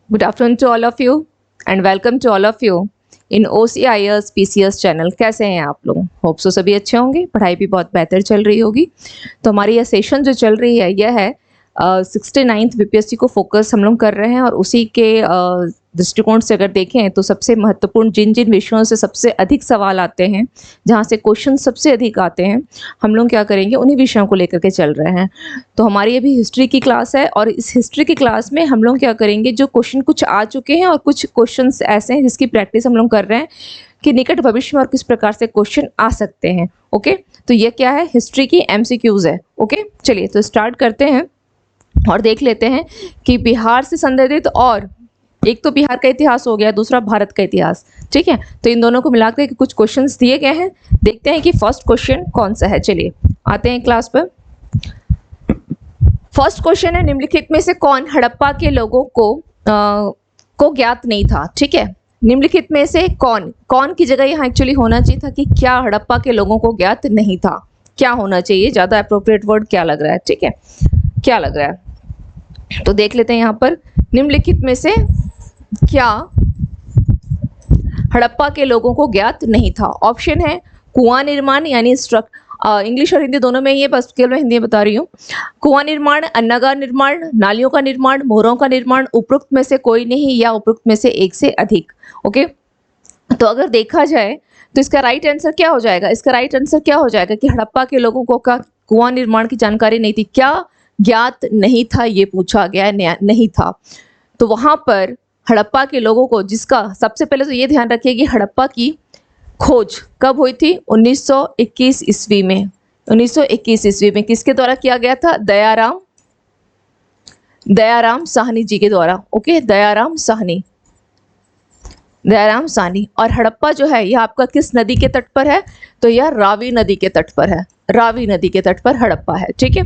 Good afternoon to all of you and welcome to all of you in OCIS PCS channel. कैसे हैं आप लोग? Hope so सभी अच्छे होंगे, पढ़ाई भी बहुत बेहतर चल रही होगी। तो हमारी यह सेशन जो चल रही है यह है 69th बीपीएससी को फोकस हम लोग कर रहे हैं और उसी के दृष्टिकोण से अगर देखें तो सबसे महत्वपूर्ण जिन जिन विषयों से सबसे अधिक सवाल आते हैं, जहाँ से क्वेश्चन सबसे अधिक आते हैं, हम लोग क्या करेंगे उन्हीं विषयों को लेकर के चल रहे हैं। तो हमारी ये भी हिस्ट्री की क्लास है और इस हिस्ट्री की क्लास में हम लोग क्या करेंगे, जो क्वेश्चन कुछ आ चुके हैं और कुछ क्वेश्चंस ऐसे हैं जिसकी प्रैक्टिस हम लोग कर रहे हैं कि निकट भविष्य में और किस प्रकार से क्वेश्चन आ सकते हैं। ओके, तो ये क्या है, हिस्ट्री की एमसीक्यूज है। ओके, चलिए तो स्टार्ट करते हैं और देख लेते हैं कि बिहार से संबंधित, और एक तो बिहार का इतिहास हो गया, दूसरा भारत का इतिहास। ठीक है, तो इन दोनों को मिलाकर कुछ क्वेश्चंस दिए गए हैं, देखते हैं कि फर्स्ट क्वेश्चन कौन सा है। चलिए आते हैं क्लास पर। फर्स्ट क्वेश्चन है, निम्नलिखित में से कौन हड़प्पा के लोगों को ज्ञात नहीं था। ठीक है, निम्नलिखित में से कौन की जगह यहाँ एक्चुअली होना चाहिए था कि क्या हड़प्पा के लोगों को ज्ञात नहीं था, क्या होना चाहिए, ज्यादा अप्रोप्रिएट वर्ड क्या लग रहा है। ठीक है, क्या लग रहा है तो देख लेते हैं यहाँ पर। निम्नलिखित में से क्या हड़प्पा के लोगों को ज्ञात नहीं था। ऑप्शन है कुआं निर्माण, यानी इंग्लिश और हिंदी दोनों में ही है, बस केवल मैं हिंदी बता रही हूँ। कुआं निर्माण, अन्नागार निर्माण, नालियों का निर्माण, मोहरों का निर्माण, उपरोक्त में से कोई नहीं या उपरोक्त में से एक से अधिक। ओके, तो अगर देखा जाए तो इसका राइट आंसर क्या हो जाएगा, इसका राइट आंसर क्या हो जाएगा कि हड़प्पा के लोगों को का कुआं निर्माण की जानकारी नहीं थी। क्या ज्ञात नहीं था, ये पूछा गया, नहीं था। तो वहां पर हड़प्पा के लोगों को, जिसका सबसे पहले तो ये ध्यान रखिए कि हड़प्पा की खोज कब हुई थी, 1921 ईस्वी में। 1921 ईस्वी में किसके द्वारा किया गया था, दयाराम साहनी जी के द्वारा। ओके, दयाराम साहनी। और हड़प्पा जो है यह आपका किस नदी के तट पर है, तो यह रावी नदी के तट पर है। रावी नदी के तट पर हड़प्पा है। ठीक है,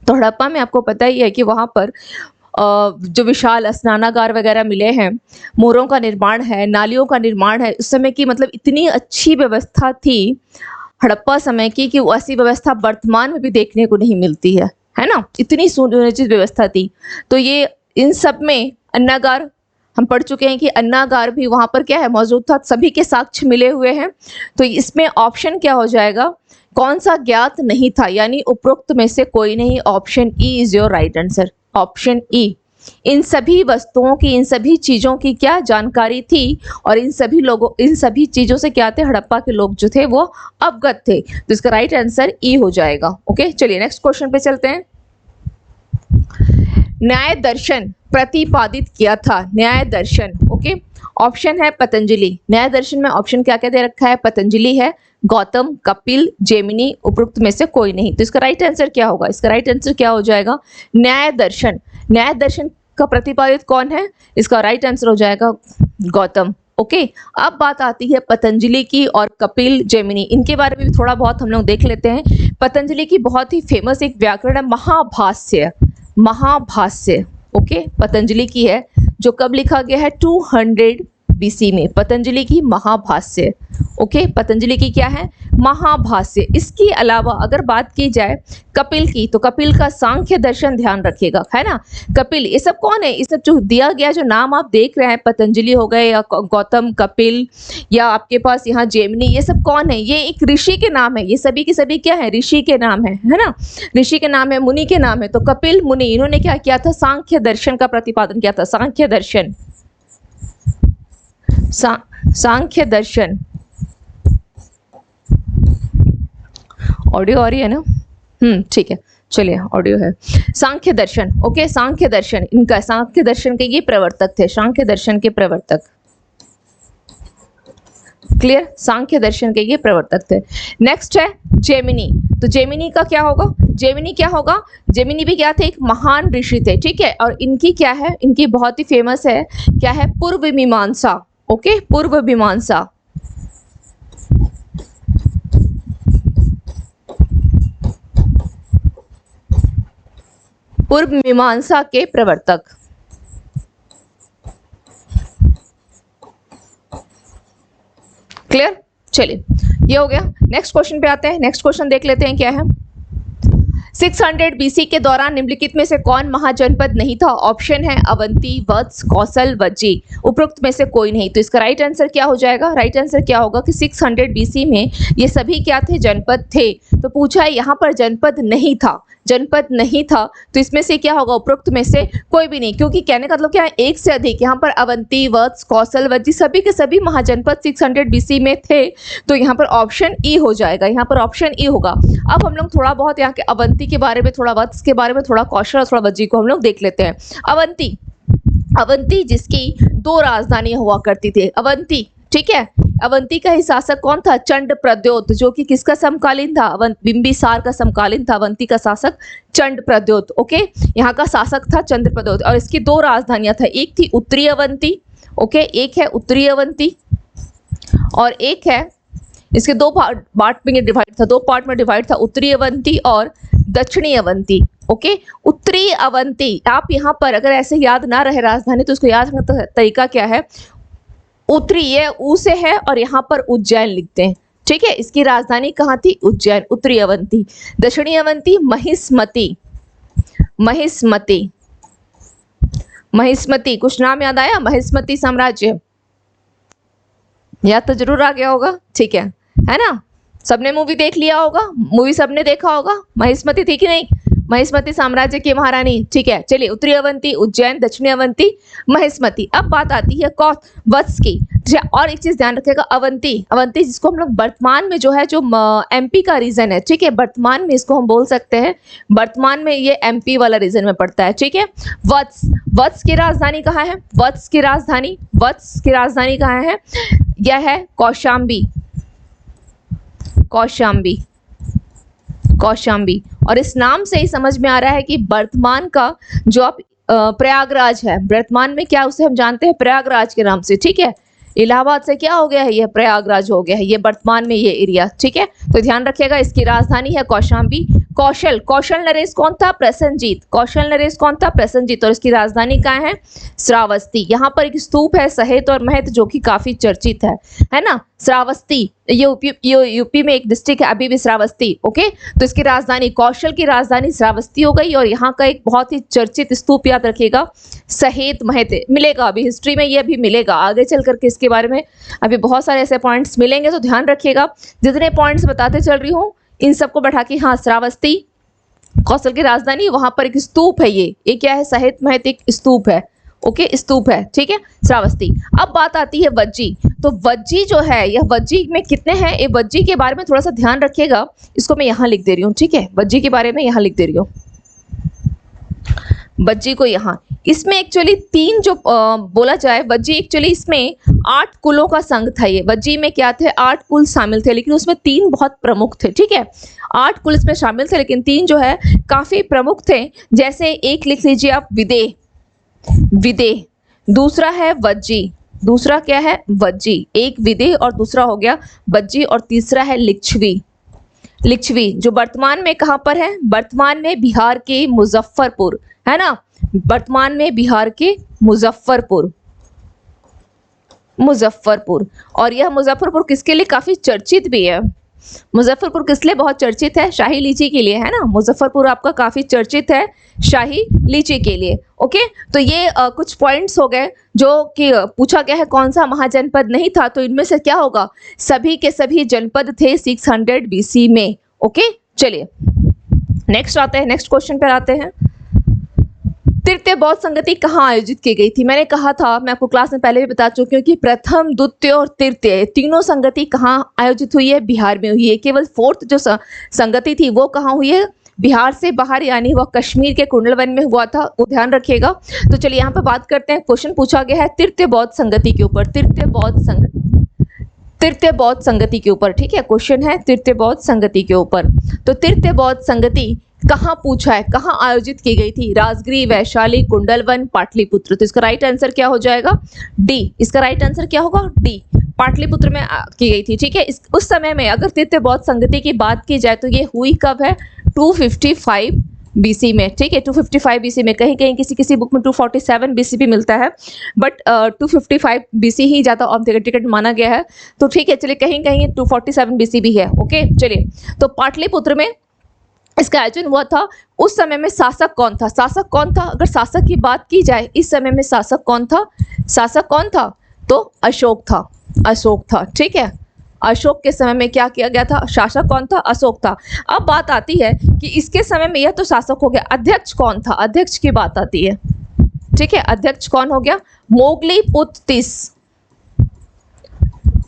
तो हड़प्पा में आपको पता ही है कि वहां पर जो विशाल स्नानागार वगैरह मिले हैं, मोरों का निर्माण है, नालियों का निर्माण है। उस समय की मतलब इतनी अच्छी व्यवस्था थी हड़प्पा समय की कि ऐसी व्यवस्था वर्तमान में भी देखने को नहीं मिलती है ना, इतनी सुनियोजित व्यवस्था थी। तो ये इन सब में अन्नागार हम पढ़ चुके हैं कि अन्नागार भी वहां पर क्या है मौजूद था, सभी के साक्ष्य मिले हुए हैं। तो इसमें ऑप्शन क्या हो जाएगा, कौन सा ज्ञात नहीं था, यानी उपरोक्त में से कोई नहीं। Option E is your right answer, option E. इन सभी वस्तुओं की, इन सभी चीजों की क्या जानकारी थी और इन सभी चीजों से क्या थे, हड़प्पा के लोग जो थे वो अवगत थे। तो इसका राइट आंसर ई हो जाएगा। ओके, चलिए नेक्स्ट क्वेश्चन पे चलते हैं। न्याय दर्शन प्रतिपादित किया था, न्याय दर्शन। ओके, ऑप्शन है पतंजलि। न्याय दर्शन में ऑप्शन क्या क्या दे रखा है, पतंजलि है, गौतम, कपिल, जेमिनी, उपरोक्त में से कोई नहीं। तो इसका राइट आंसर क्या होगा, इसका राइट आंसर क्या हो जाएगा, न्याय दर्शन। न्याय दर्शन का प्रतिपादित कौन है, इसका राइट आंसर हो जाएगा गौतम। ओके, अब बात आती है पतंजलि की और कपिल, जेमिनी, इनके बारे में भी थोड़ा बहुत हम लोग देख लेते हैं। पतंजलि की बहुत ही फेमस एक व्याकरण है महाभाष्य। महाभाष्य ओके, पतंजलि की है, जो कब लिखा गया है, 200 बीसी में। पतंजलि की महाभाष्य। ओके, पतंजलि की क्या है, महाभाष्य। इसके अलावा अगर बात की जाए कपिल की, तो कपिल का सांख्य दर्शन ध्यान रखिएगा, है ना। कपिल, ये सब कौन है, ये सब जो दिया गया, जो नाम आप देख रहे हैं, पतंजलि हो गए या गौतम, कपिल, या आपके पास यहाँ जेमिनी, ये सब कौन है, ये एक ऋषि के नाम है। ये सभी के सभी क्या है, ऋषि के नाम है ना, ऋषि के नाम है, मुनि के नाम है। तो कपिल मुनि, इन्होंने क्या किया था, सांख्य दर्शन का प्रतिपादन किया था। सांख्य दर्शन, सांख्य दर्शन। ऑडियो आ रही है ना, ठीक है, चलिए ऑडियो है। सांख्य दर्शन, ओके, सांख्य दर्शन, इनका सांख्य दर्शन के ये प्रवर्तक थे, सांख्य दर्शन के प्रवर्तक। क्लियर, सांख्य दर्शन के ये प्रवर्तक थे। नेक्स्ट है जेमिनी। तो जेमिनी का क्या होगा, जेमिनी क्या होगा, जेमिनी भी क्या थे, एक महान ऋषि थे। ठीक है, और इनकी क्या है, इनकी बहुत ही फेमस है, क्या है, पूर्व मीमांसा। ओके, पूर्व मीमांसा। पूर्व मीमांसा के प्रवर्तक। क्लियर, चलिए ये हो गया। नेक्स्ट क्वेश्चन पे आते हैं। नेक्स्ट क्वेश्चन देख लेते हैं क्या है। 600 बीसी के दौरान निम्नलिखित में से कौन महाजनपद नहीं था? ऑप्शन है अवंती, वत्स, कौशल, वज्जी। उपरोक्त में से कोई नहीं। तो इसका राइट आंसर क्या हो जाएगा? राइट आंसर क्या होगा कि 600 बीसी में ये सभी क्या थे? जनपद थे। तो पूछा है यहाँ पर जनपद नहीं था, जनपद नहीं था, तो इसमें से क्या होगा? उपरोक्त में से कोई भी नहीं, क्योंकि कहने का मतलब क्या है? एक से अधिक। यहाँ पर अवंती, वत्स, कौशल, वज्जी सभी के सभी महाजनपद 600 बीसी में थे। तो यहाँ पर ऑप्शन ई हो जाएगा, यहाँ पर ऑप्शन ई होगा। अब हम लोग थोड़ा बहुत यहाँ के अवंती के बारे में, थोड़ा वत्स के बारे में, थोड़ा कौशल और थोड़ा वज्जी को हम लोग देख लेते हैं। अवंती, अवंती जिसकी 2 राजधानियां हुआ करती थी, अवंती, ठीक है। अवंती का ही शासक कौन था? चंड प्रद्योत, जो कि किसका समकालीन था? बिंबिसार का समकालीन था। अवंती का शासक चंड प्रद्योत, ओके। यहाँ का शासक था चंद्र प्रद्योत, और इसकी 2 राजधानियां था। एक थी उत्तरी अवंती, ओके, एक है उत्तरी अवंती, और एक है, इसके 2 पार्ट में डिवाइड था, 2 पार्ट में डिवाइड था, उत्तरी अवंती और दक्षिणी अवंती, ओके। उत्तरी अवंती, आप यहाँ पर अगर ऐसे याद ना रहे राजधानी, तो उसको याद करने का तरीका क्या है? उत्तरी, ये ऊ से है, और यहाँ पर उज्जैन लिखते हैं, ठीक है। इसकी राजधानी कहाँ थी? उज्जैन, उत्तरी अवंती। दक्षिणी अवंती महिष्मती, महिष्मती, महिष्मती, कुछ नाम याद आया? महिष्मती साम्राज्य याद तो जरूर आ गया होगा, ठीक है ना। सबने मूवी देख लिया होगा, मूवी सबने देखा होगा। महिष्मती थी कि नहीं? महिष्मती साम्राज्य की महारानी, ठीक है। चलिए, उत्तरी अवंती उज्जैन, दक्षिणी अवंती महिष्मती। अब बात आती है वत्स की। और एक चीज ध्यान रखिएगा, अवंती, अवंती जिसको हम लोग वर्तमान में जो है, जो एमपी का रीजन है, ठीक है, वर्तमान में इसको हम बोल सकते हैं, वर्तमान में ये एमपी वाला रीजन में पड़ता है, ठीक है। वत्स, वत्स की राजधानी कहाँ है? वत्स की राजधानी, वत्स की राजधानी कहाँ है? यह है कौशाम्बी, कौशाम्बी, कौशाम्बी। और इस नाम से ही समझ में आ रहा है कि वर्तमान का जो आप प्रयागराज है, वर्तमान में क्या उसे हम जानते हैं? प्रयागराज के नाम से, ठीक है। इलाहाबाद से क्या हो गया है? ये प्रयागराज हो गया है, ये वर्तमान में ये एरिया, ठीक है। तो ध्यान रखिएगा, इसकी राजधानी है कौशाम्बी। कौशल, कौशल नरेश कौन था? प्रसन्नजीत, कौशल नरेश कौन था? प्रसन्नजीत, और इसकी राजधानी कहाँ है? श्रावस्ती। यहाँ पर एक स्तूप है सहेत और महत, जो कि काफी चर्चित है ना। श्रावस्ती, ये यूपी में एक डिस्ट्रिक्ट है अभी भी, श्रावस्ती, ओके। तो इसकी राजधानी, कौशल की राजधानी श्रावस्ती हो गई। और यहाँ का एक बहुत ही चर्चित स्तूप याद रखिएगा, सहेत महत, मिलेगा अभी हिस्ट्री में, ये अभी मिलेगा आगे चल करके, इसके बारे में अभी बहुत सारे ऐसे पॉइंट्स मिलेंगे। तो ध्यान रखिएगा, जितने पॉइंट्स बताते चल रही हूँ इन सबको बैठा के, हाँ, श्रावस्ती कौशल की राजधानी, वहां पर एक स्तूप है, ये क्या है? सहेत महत एक स्तूप है, ओके, स्तूप है, ठीक है, श्रावस्ती। अब बात आती है वज्जी। तो वज्जी जो है, यह वज्जी में कितने हैं? ये वज्जी के बारे में थोड़ा सा ध्यान रखिएगा, इसको मैं यहाँ लिख दे रही हूँ, ठीक है। वज्जी के बारे में यहाँ लिख दे रही हूँ, वज्जी को यहाँ। इसमें एक्चुअली 3 जो बोला जाए, वज्जी एक्चुअली इसमें 8 कुलों का संघ था। ये वज्जी में क्या थे? 8 कुल शामिल थे, लेकिन उसमें 3 बहुत प्रमुख थे, ठीक है। 8 कुल इसमें शामिल थे, लेकिन 3 जो है काफी प्रमुख थे। जैसे एक लिख लीजिए आप, विदेह, विदेह, दूसरा है वज्जी, दूसरा क्या है? वज्जी, एक विदेह और दूसरा हो गया वज्जी, और तीसरा है लिच्छवी। लिच्छवी जो वर्तमान में कहाँ पर है? वर्तमान में बिहार के मुजफ्फरपुर, है ना, वर्तमान में बिहार के मुजफ्फरपुर, मुजफ्फरपुर। और यह मुजफ्फरपुर किसके लिए काफी चर्चित भी है? मुजफ्फरपुर किस लिए बहुत चर्चित है? शाही लीची के लिए, है ना। मुजफ्फरपुर आपका काफी चर्चित है शाही लीची के लिए, ओके। तो ये कुछ पॉइंट्स हो गए जो कि पूछा गया है कौन सा महाजनपद नहीं था, तो इनमें से क्या होगा? सभी के सभी जनपद थे 600 बीसी में, ओके। चलिए नेक्स्ट आते हैं, नेक्स्ट क्वेश्चन पर आते हैं। तृतीय बौद्ध संगति कहाँ आयोजित की गई थी? मैंने कहा था, मैं आपको क्लास में पहले भी बता चुकी हूँ कि प्रथम, द्वितीय और तृतीय तीनों संगति कहाँ आयोजित हुई है? बिहार में हुई है। केवल 4th जो संगति थी वो कहाँ हुई है? बिहार से बाहर, यानी वह कश्मीर के कुंडलवन में हुआ था, वो ध्यान रखिएगा। तो चलिए यहाँ पे बात करते हैं, क्वेश्चन पूछा गया है तृतीय बौद्ध संगति के ऊपर, तृतीय बौद्ध संगति के ऊपर, ठीक है। क्वेश्चन है तृतीय बौद्ध संगति के ऊपर। तो तृतीय बौद्ध संगति कहाँ पूछा है, कहाँ आयोजित की गई थी? राजगृह, वैशाली, कुंडलवन, पाटलिपुत्र। तो इसका राइट आंसर क्या हो जाएगा? डी। इसका राइट आंसर क्या होगा? डी, पाटलिपुत्र में की गई थी, ठीक है। उस समय में अगर तृतीय बौद्ध संगति की बात की जाए तो ये हुई कब है? 255 बीसी में, ठीक है, 255 बीसी में। कहीं कहीं किसी किसी बुक में 247 बीसी भी मिलता है, बट 255 बीसी ही ज़्यादा ऑथेंटिकेट माना गया है। तो ठीक है, चलिए कहीं कहीं 247 बीसी भी है, ओके। चलिए, तो पाटलिपुत्र में इसका आयोजन हुआ था। उस समय में शासक कौन था? शासक कौन था? अगर शासक की बात की जाए इस समय में शासक कौन था? शासक कौन था? तो अशोक था। अशोक था, ठीक है। अशोक के समय में क्या किया गया था? शासक कौन था? अशोक था। अब बात आती है कि इसके समय में यह तो शासक हो गया, अध्यक्ष कौन था? अध्यक्ष की बात आती है, ठीक है। अध्यक्ष कौन हो गया? मोगली पुत्र तिस।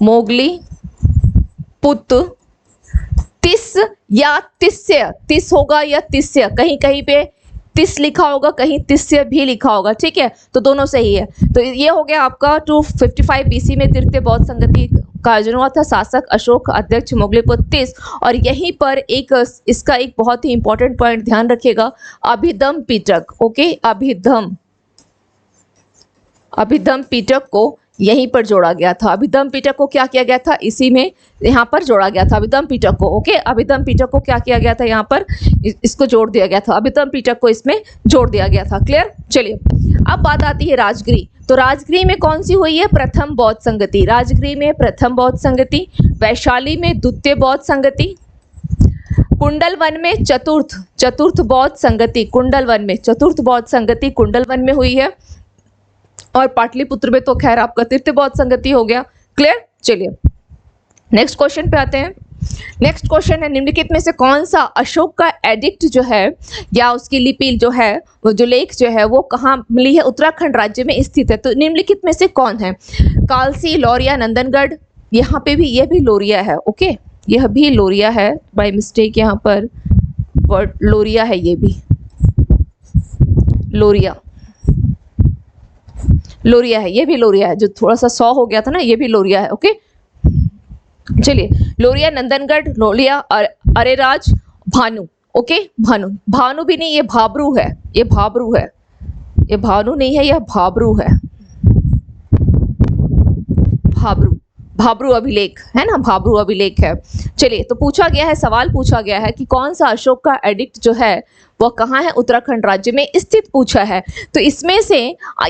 मोगली पुत्र तिस या तिस्य, तिस होगा या तिस्य, कहीं कहीं पे तिस लिखा होगा, कहीं तिस्य भी लिखा होगा, ठीक है। तो दोनों सही है। तो ये हो गया आपका 255 बीसी में तृतीय बौद्ध संगति का आयोजन हुआ था। शासक अशोक, अध्यक्ष मोगलीपुत्र तिस। और यहीं पर एक इसका एक बहुत ही इंपॉर्टेंट पॉइंट ध्यान रखिएगा, अभिधम पिटक। ओके, अभिधम पिटक को यहीं पर जोड़ा गया था। अभिधम पिटक को क्या किया गया था? इसी में यहाँ पर जोड़ा गया था अभिधम पिटक को। ओके, अभिधम पिटक को क्या किया गया था? यहाँ पर इसको जोड़ दिया गया था, अभिधम पिटक को इसमें जोड़ दिया गया था। क्लियर? चलिए, अब बात आती है राजगिरी। तो राजगिरी में कौन सी हुई है? प्रथम बौद्ध संगति। राजगिरी में प्रथम बौद्ध संगति, वैशाली में द्वितीय बौद्ध संगति, कुंडलवन में चतुर्थ बौद्ध संगति, कुंडलवन में चतुर्थ बौद्ध संगति कुंडलवन में हुई है, और पाटलिपुत्र में तो खैर आपका तृतीय बौद्ध संगति हो गया। क्लियर? चलिए नेक्स्ट क्वेश्चन पे आते हैं। नेक्स्ट क्वेश्चन है, निम्नलिखित में से कौन सा अशोक का एडिक्ट जो है या उसकी लिपि जो है, वो जो लेख जो है वो कहाँ मिली है? उत्तराखंड राज्य में स्थित है। तो निम्नलिखित में से कौन है? कालसी, लौरिया, नंदनगढ़। यहाँ पे भी, यह भी लोरिया है। ओके, यह भी लोरिया है, बाय मिस्टेक यहाँ पर वर्ड लोरिया है, ये भी लोरिया है, ये भी लोरिया है। जो थोड़ा सा 100 हो गया था ना, ये भी लोरिया है। ओके, चलिए, लोरिया, नंदनगढ़, लोरिया, अरेराज, भानु। ओके, भानु भी नहीं, ये भाबरू है, ये भानु नहीं है, यह भाबरू है। भाबरू अभिलेख है ना, भाबरू अभिलेख है। चलिए, तो पूछा गया है, सवाल पूछा गया है कि कौन सा अशोक का एडिक्ट जो है वह कहाँ है? उत्तराखंड राज्य में स्थित पूछा है। तो इसमें से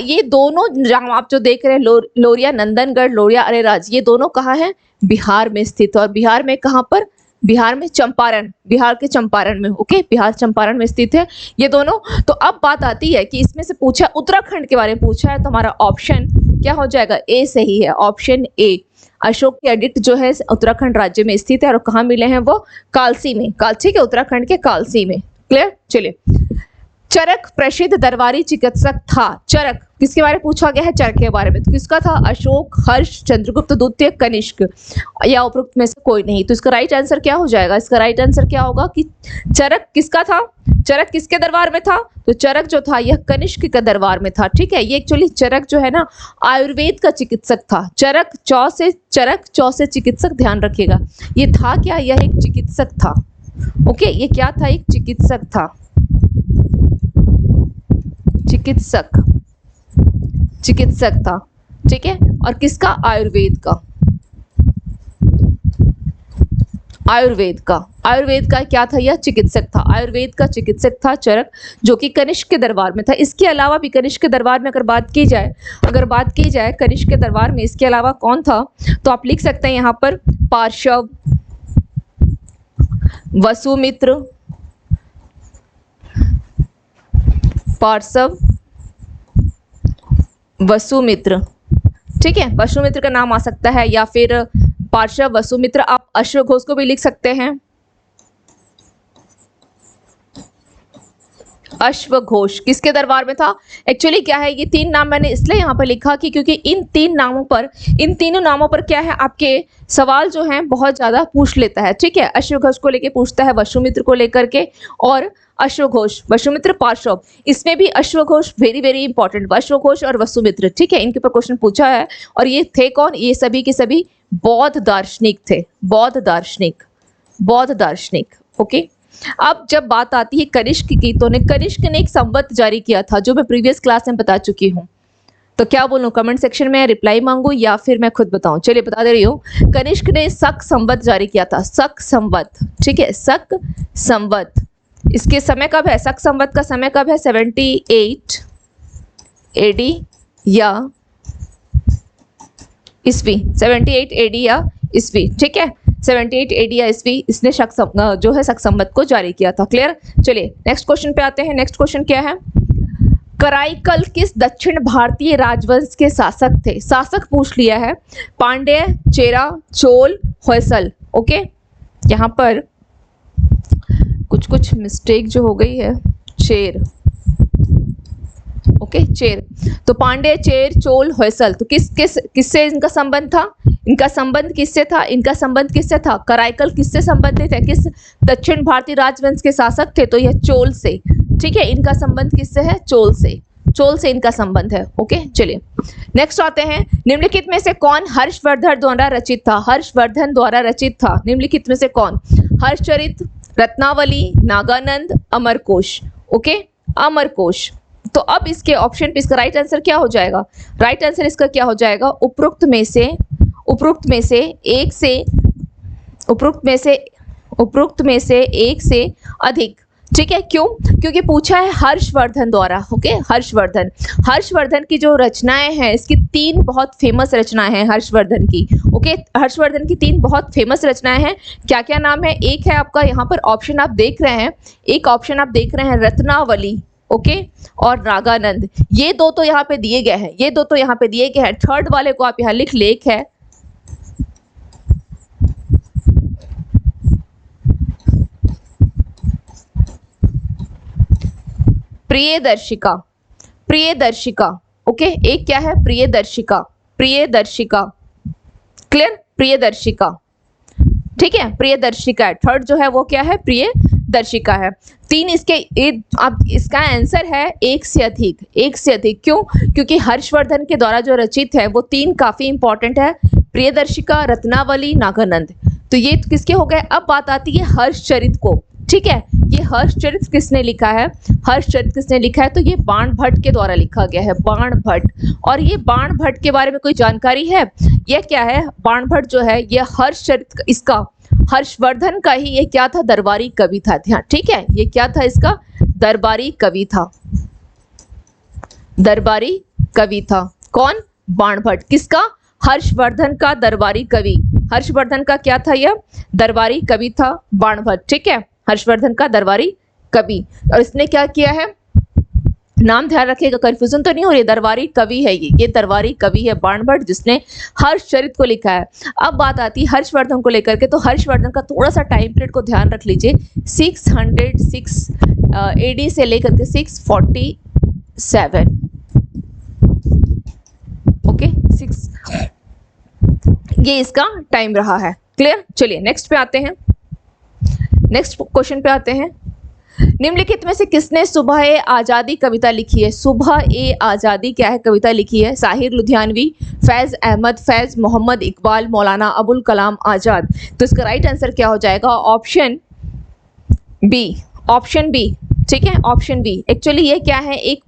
ये दोनों जहाँ आप जो देख रहे हैं, लोरिया नंदनगढ़, लोरिया अरेराज, ये दोनों कहाँ है? बिहार में स्थित। और बिहार में कहाँ पर? बिहार में चंपारण, बिहार के चंपारण में। ओके, बिहार चंपारण में स्थित है ये दोनों। तो अब बात आती है कि इसमें से पूछा, उत्तराखंड के बारे में पूछा है, तो हमारा ऑप्शन क्या हो जाएगा? ए सही है, ऑप्शन ए। अशोक के एडिक्ट जो है उत्तराखंड राज्य में स्थित है, और कहाँ मिले हैं वो? कालसी में। ठीक है, उत्तराखंड के कालसी में। क्लियर? चलिए, चरक प्रसिद्ध दरबारी चिकित्सक था। चरक किसके बारे में पूछा गया है? चरक के बारे में। तो किसका था? अशोक, हर्ष, चंद्रगुप्त द्वितीय, कनिष्क, या उपरोक्त में से कोई नहीं। तो इसका राइट आंसर क्या हो जाएगा? इसका राइट आंसर क्या होगा कि चरक किसका था? चरक किसके दरबार में था? तो चरक जो था यह कनिष्क के दरबार में था। ठीक है, ये एक्चुअली चरक जो है ना आयुर्वेद का चिकित्सक था। चरक चौ से चिकित्सक, ध्यान रखिएगा। ये था क्या? यह एक चिकित्सक था। ओके, ये क्या था? एक चिकित्सक था। चिकित्सक था, ठीक है। और किसका? आयुर्वेद का क्या था? यह चिकित्सक था, आयुर्वेद का चिकित्सक था चरक, जो कि कनिष्क के दरबार में था। इसके अलावा भी कनिष्क के दरबार में अगर बात की जाए कनिष्क के दरबार में इसके अलावा कौन था, तो आप लिख सकते हैं यहाँ पर पार्श्व, वसुमित्र, वसुमित्र, ठीक है, वसुमित्र का नाम आ सकता है, या फिर पार्श्व, वसुमित्र। आप अश्वघोष को भी लिख सकते हैं, अश्वघोष किसके दरबार में था? एक्चुअली क्या है, ये तीन नाम मैंने इसलिए यहाँ पर लिखा कि क्योंकि इन तीनों नामों पर क्या है, आपके सवाल जो हैं बहुत ज़्यादा पूछ लेता है। ठीक है, अश्वघोष को लेके पूछता है, वसुमित्र को लेकर के, और अश्वघोष, वसुमित्र, पार्श्व, इसमें भी अश्वघोष वेरी वेरी इंपॉर्टेंट, अश्वघोष और वसुमित्र। ठीक है, इनके ऊपर क्वेश्चन पूछा है। और ये थे कौन? ये सभी के सभी बौद्ध दार्शनिक थे, बौद्ध दार्शनिक। ओके, अब जब बात आती है कनिष्क की, तो कनिष्क ने एक संवत जारी किया था, जो मैं प्रीवियस क्लास में बता चुकी हूँ। तो क्या बोलूं, कमेंट सेक्शन में रिप्लाई मांगू या फिर मैं खुद बताऊं? चलिए बता दे रही हूँ। कनिष्क ने शक संवत जारी किया था, शक संवत। ठीक है, शक संवत। इसके समय कब है? शक संवत का समय कब है? 78 AD या ईस्वी, 78 AD या ईस्वी। ठीक है, 78 AD ईस्वी इसने जो है शक संवत को जारी किया था। क्लियर। चलिए नेक्स्ट क्वेश्चन पे आते हैं। नेक्स्ट क्वेश्चन क्या है? कराईकल किस दक्षिण भारतीय राजवंश के शासक थे? शासक पूछ लिया है। पांड्य, चेरा, चोल, होयसल। ओके, यहाँ पर कुछ मिस्टेक जो हो गई है। चेर, ओके, चेर। तो पांड्य, चेर, चोल, होयसल। तो किससे इनका संबंध था? इनका संबंध किससे था? इनका संबंध किससे था? कराईकल किससे संबंधित है? किस दक्षिण भारतीय राजवंश के शासक थे? तो यह चोल से। ठीक है, इनका संबंध किससे है? चोल से। चोल से इनका संबंध है। ओके, चलिए नेक्स्ट आते हैं। निम्नलिखित में से कौन हर्षवर्धन द्वारा रचित था? हर्षवर्धन द्वारा रचित था निम्नलिखित में से कौन? हर्षचरित, रत्नावली, नागानंद, अमरकोश। ओके, अमरकोश। तो अब इसके ऑप्शन पे इसका राइट आंसर क्या हो जाएगा? राइट आंसर इसका क्या हो जाएगा? उपरोक्त में से एक से अधिक। ठीक है, क्यों? क्योंकि पूछा है हर्षवर्धन द्वारा। ओके, हर्षवर्धन की जो रचनाएं हैं, इसकी 3 बहुत फेमस रचनाएं हैं हर्षवर्धन की। ओके, हर्षवर्धन की 3 बहुत फेमस रचनाएं हैं। क्या क्या नाम है? एक है आपका, यहाँ पर ऑप्शन आप देख रहे हैं, एक ऑप्शन आप देख रहे हैं रत्नावली, ओके, और नागानंद। ये 2 तो यहाँ पे दिए गए हैं, थर्ड वाले को आप यहाँ लिख ले। एक है प्रियदर्शिका। ओके, एक क्या है? प्रियदर्शिका। क्लियर, प्रियदर्शिका। ठीक है, प्रियदर्शिका है। थर्ड जो है वो क्या है? प्रियदर्शिका है। 3 अब इसका आंसर है 1 से अधिक। क्यों? क्योंकि हर्षवर्धन के द्वारा जो रचित है वो 3 काफी इंपॉर्टेंट है, प्रियदर्शिका, रत्नावली, नागानंद। तो ये किसके हो गए? अब बात आती है हर्षचरित को। ठीक है, ये हर्षचरित किसने लिखा है? तो ये बाणभट्ट के द्वारा लिखा गया है, बाणभट्ट। और ये बाणभट्ट के बारे में कोई जानकारी है? ये क्या है? बाणभट्ट जो है ये हर्षचरित, इसका हर्षवर्धन का ही ये क्या था? दरबारी कवि था। ध्यान, ठीक है, ये क्या था? इसका दरबारी कवि था। कौन? बाणभट्ट। किसका? हर्षवर्धन का दरबारी कवि। हर्षवर्धन का क्या था? यह दरबारी कवि था, बाणभट्ट। ठीक है, हर्षवर्धन का दरबारी कवि। और इसने क्या किया है? नाम ध्यान रखिएगा, कंफ्यूजन तो नहीं हो रही। दरबारी कवि है ये दरबारी कवि है बाणभट्ट, जिसने हर्षचरित को लिखा है। अब बात आती है हर्षवर्धन को लेकर के। तो हर्षवर्धन का थोड़ा सा टाइम पीरियड को ध्यान रख लीजिए। 606 AD से लेकर के 647। ओके, 6 ये इसका टाइम रहा है। क्लियर। चलिए नेक्स्ट पे आते हैं। नेक्स्ट क्वेश्चन पे आते हैं। निम्नलिखित में से किसने सुबह ए आज़ादी कविता लिखी है? सुबह ए आज़ादी क्या है? कविता लिखी है। साहिर लुधियानवी, फैज़ अहमद, फैज़ मोहम्मद इकबाल, मौलाना अबुल कलाम आज़ाद। तो इसका राइट आंसर क्या हो जाएगा? Option B. ठीक है, ऑप्शन बी। एक्चुअली ये क्या है? एक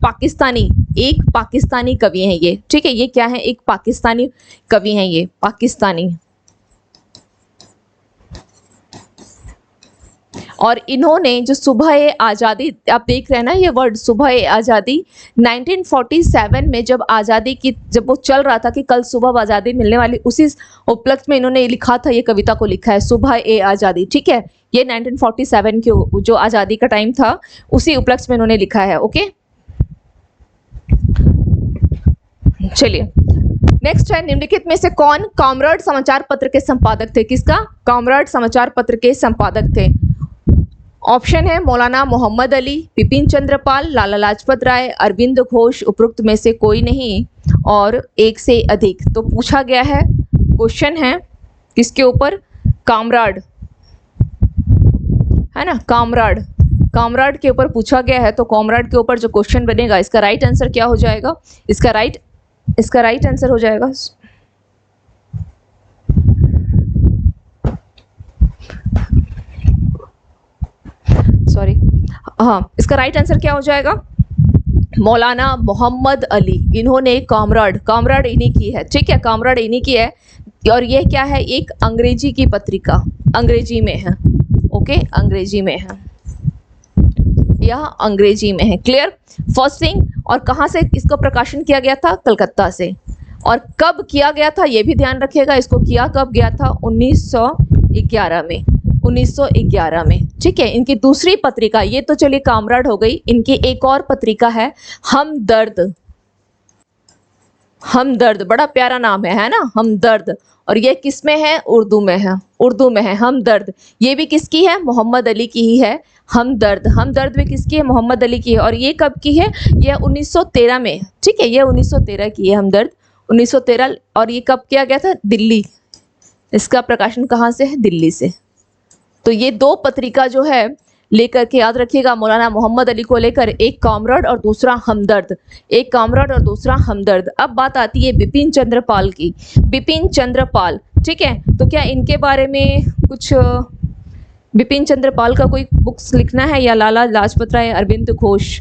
पाकिस्तानी कवि हैं ये। ठीक है, ये क्या है? एक पाकिस्तानी कवि हैं ये, पाकिस्तानी। और इन्होंने जो सुबह ए आज़ादी, आप देख रहे हैं ना ये वर्ड, सुबह ए आज़ादी, 1947 में जब वो चल रहा था कि कल सुबह आज़ादी मिलने वाली, उसी उपलक्ष्य में इन्होंने लिखा था, ये कविता को लिखा है, सुबह ए आज़ादी। ठीक है, ये 1947 की जो आज़ादी का टाइम था, उसी उपलक्ष्य में इन्होंने लिखा है। ओके, चलिए नेक्स्ट है। निम्नलिखित में से कौन कॉमरेड समाचार पत्र के संपादक थे? किसका? कॉमरेड समाचार पत्र के संपादक थे। ऑप्शन है मौलाना मोहम्मद अली, बिपिन चंद्र पाल, लाला लाजपत राय, अरविंद घोष, उपरोक्त में से कोई नहीं, और 1 से अधिक। तो पूछा गया है, क्वेश्चन है किसके ऊपर? कॉमरेड, है ना, कॉमरेड के ऊपर पूछा गया है। तो कॉमरेड के ऊपर जो क्वेश्चन बनेगा, इसका राइट आंसर क्या हो जाएगा? इसका राइट आंसर हो जाएगा, सॉरी, हाँ, इसका राइट आंसर क्या हो जाएगा? मौलाना मोहम्मद अली। इन्होंने कॉमरेड इन्हीं की है। ठीक है, कॉमरेड इन्हीं की है। और ये क्या है? एक अंग्रेजी की पत्रिका, अंग्रेजी में है। ओके, अंग्रेजी में है, यह अंग्रेजी में है। क्लियर। फर्स्ट थिंग, और कहाँ से इसको प्रकाशन किया गया था? कलकत्ता से। और कब किया गया था ये भी ध्यान रखिएगा। इसको किया कब गया था? 1900 1911 में, 1911 में। ठीक है, इनकी दूसरी पत्रिका, ये तो चलिए कामराड हो गई, इनकी एक और पत्रिका है हमदर्द। हमदर्द बड़ा प्यारा नाम है ना, हमदर्द। और ये किस में है? उर्दू में है, उर्दू में है हमदर्द। ये भी किसकी है? मोहम्मद अली की ही है हमदर्द। हमदर्द भी किसकी है? मोहम्मद अली की है। और ये कब की है? ये 1913 में। ठीक है, ये 1913 की है हमदर्द, 1913। और ये कब किया गया था? दिल्ली। इसका प्रकाशन कहाँ से है? दिल्ली से। तो ये दो पत्रिका जो है लेकर के याद रखिएगा, मौलाना मोहम्मद अली को लेकर, एक कामराड और दूसरा हमदर्द, एक कामराड और दूसरा हमदर्द। अब बात आती है बिपिन चंद्र पाल की। बिपिन चंद्र पाल, ठीक है, तो क्या इनके बारे में कुछ बिपिन चंद्र पाल का कोई बुक्स लिखना है, या लाला लाजपत राय, अरविंद घोष?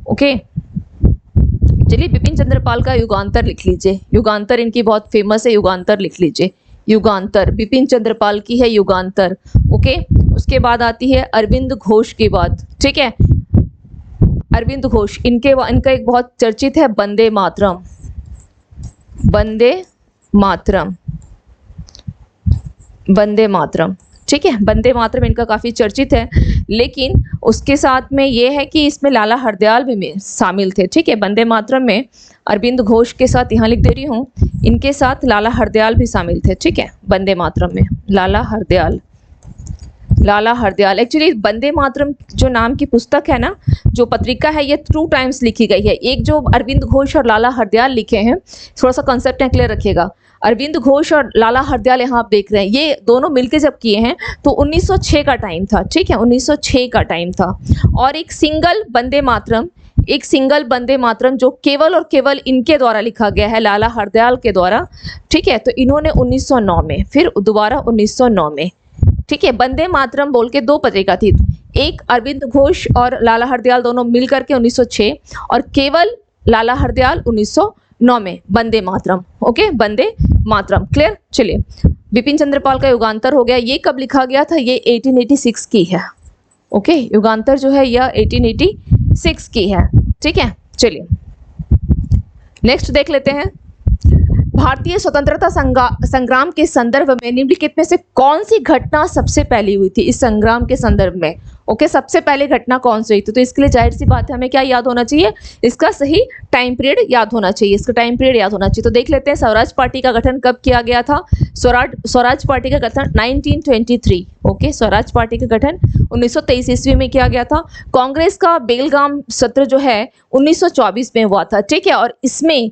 ओके, चलिए बिपिन चंद्र पाल का युगांतर लिख लीजिए। युगांतर इनकी बहुत फेमस है, युगांतर लिख लीजिए। युगांतर बिपिन चंद्र पाल की है युगांतर। ओके, उसके बाद आती है अरविंद घोष की बात। ठीक है, अरविंद घोष, इनका एक बहुत चर्चित है वंदे मातरम। वंदे मातरम, वंदे मातरम। ठीक है, वंदे मातरम इनका काफ़ी चर्चित है। लेकिन उसके साथ में ये है कि इसमें लाला हरदयाल भी शामिल थे। ठीक है, वंदे मातरम में अरविंद घोष के साथ, यहाँ लिख दे रही हूँ, इनके साथ लाला हरदयाल भी शामिल थे। ठीक है, वंदे मातरम में लाला हरदयाल, लाला हरदयाल। एक्चुअली वंदे मातरम जो नाम की पुस्तक है ना, जो पत्रिका है, ये 2 टाइम्स लिखी गई है। एक जो अरविंद घोष और लाला हरदयाल लिखे हैं, थोड़ा सा कंसेप्ट क्लियर रखिएगा। अरविंद घोष और लाला हरदयाल यहाँ आप देख रहे हैं, ये दोनों मिलकर जब किए हैं तो 1906 का टाइम था। ठीक है, 1906 का टाइम था। और एक सिंगल वंदे मातरम, एक सिंगल वंदे मातरम जो केवल और केवल इनके द्वारा लिखा गया है, लाला हरदयाल के द्वारा। ठीक है, तो इन्होंने 1909 में, फिर दोबारा 1909 में। ठीक है, वंदे मातरम बोल के 2 पत्रिका थी, एक अरविंद घोष और लाला हरदयाल दोनों मिल करके 1906, और केवल लाला हरदयाल 1909 में, वंदे मातरम। Okay, Vande Mataram, clear. चलिए, बिपिन चंद्र पाल का युगांतर हो गया। ये कब लिखा गया था? ये 1886 की है। ओके, युगांतर जो है यह 1886 की है। ठीक है, चलिए नेक्स्ट देख लेते हैं। भारतीय स्वतंत्रता संग्राम के संदर्भ में निम्नलिखित में से कौन सी घटना सबसे पहले हुई थी? इस संग्राम के संदर्भ में ओके, सबसे पहले घटना कौन सी हुई थी? तो इसके लिए जाहिर सी बात है, हमें क्या याद होना चाहिए? इसका सही टाइम पीरियड याद होना चाहिए, इसका टाइम पीरियड याद होना चाहिए। तो देख लेते हैं, स्वराज पार्टी का गठन कब किया गया था? स्वराज पार्टी का गठन 1923। ओके, स्वराज पार्टी का गठन 1923 ईस्वी में किया गया था। कांग्रेस का बेलगाम सत्र जो है 1924 में हुआ था। ठीक है, और इसमें